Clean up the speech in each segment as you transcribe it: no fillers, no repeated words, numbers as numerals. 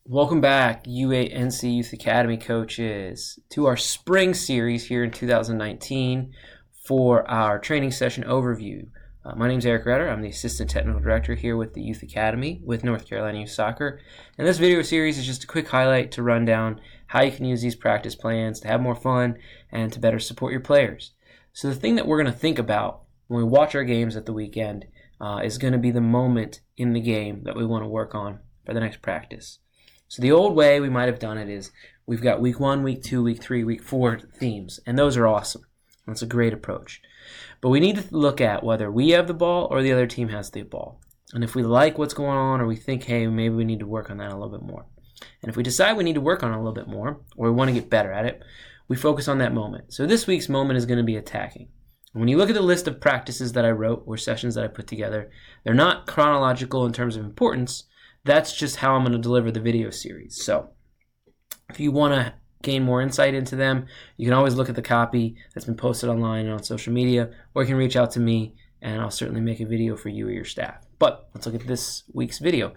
Welcome back, U8NC Youth Academy coaches, to our spring series here in 2019 for our training session overview. My name is Eric Redder. I'm the Assistant Technical Director here with the Youth Academy with North Carolina Youth Soccer. And this video series is just a quick highlight to run down how you can use these practice plans to have more fun and to better support your players. So the thing that we're going to think about when we watch our games at the weekend is going to be the moment in the game that we want to work on for the next practice. So the old way we might have done it is we've got week 1, week 2, week 3, week 4 themes, and those are awesome. That's a great approach. But we need to look at whether we have the ball or the other team has the ball. And if we like what's going on or we think, hey, maybe we need to work on that a little bit more. And if we decide we need to work on it a little bit more or we want to get better at it, we focus on that moment. So this week's moment is going to be attacking. And when you look at the list of practices that I wrote or sessions that I put together, they're not chronological in terms of importance. That's just how I'm going to deliver the video series. So if you want to gain more insight into them, you can always look at the copy that's been posted online and on social media, or you can reach out to me and I'll certainly make a video for you or your staff. But let's look at this week's video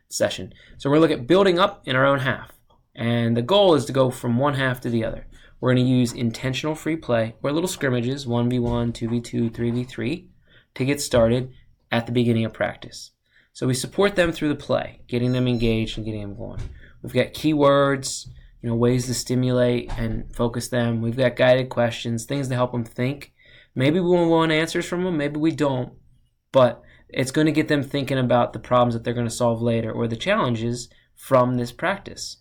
session. So we're going to look at building up in our own half. And the goal is to go from one half to the other. We're going to use intentional free play or little scrimmages, 1v1, 2v2, 3v3, to get started at the beginning of practice. So we support them through the play, getting them engaged and getting them going. We've got keywords, ways to stimulate and focus them. We've got guided questions, things to help them think. Maybe we want answers from them, maybe we don't, but it's going to get them thinking about the problems that they're going to solve later or the challenges from this practice.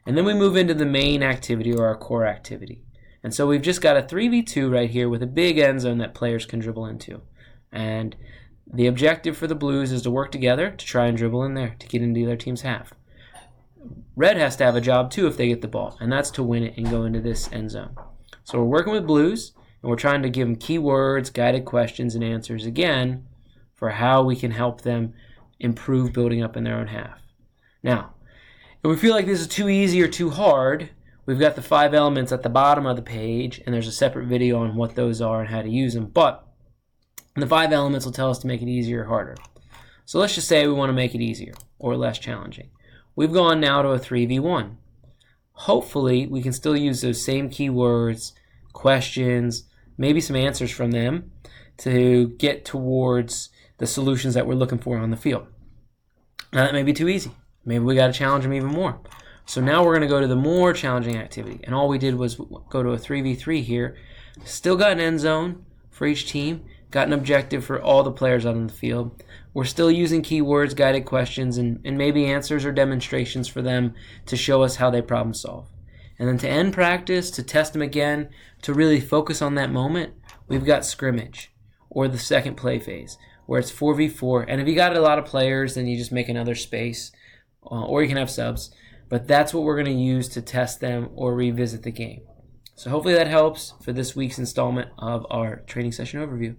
And then we move into the main activity or our core activity. And so we've just got a 3v2 right here with a big end zone that players can dribble into. And the objective for the Blues is to work together to try and dribble in there, to get into the other team's half. Red has to have a job too if they get the ball, and that's to win it and go into this end zone. So we're working with Blues, and we're trying to give them keywords, guided questions, and answers again for how we can help them improve building up in their own half. Now, if we feel like this is too easy or too hard, we've got the 5 elements at the bottom of the page, and there's a separate video on what those are and how to use them. But the 5 elements will tell us to make it easier or harder. So let's just say we want to make it easier or less challenging. We've gone now to a 3v1. Hopefully, we can still use those same keywords, questions, maybe some answers from them to get towards the solutions that we're looking for on the field. Now, that may be too easy. Maybe we got to challenge them even more. So now we're going to go to the more challenging activity. And all we did was go to a 3v3 here. Still got an end zone for each team. Got an objective for all the players out on the field. We're still using keywords, guided questions, and maybe answers or demonstrations for them to show us how they problem solve. And then to end practice, to test them again, to really focus on that moment, we've got scrimmage, or the second play phase, where it's 4v4. And if you got a lot of players, then you just make another space, or you can have subs. But that's what we're going to use to test them or revisit the game. So hopefully that helps for this week's installment of our training session overview.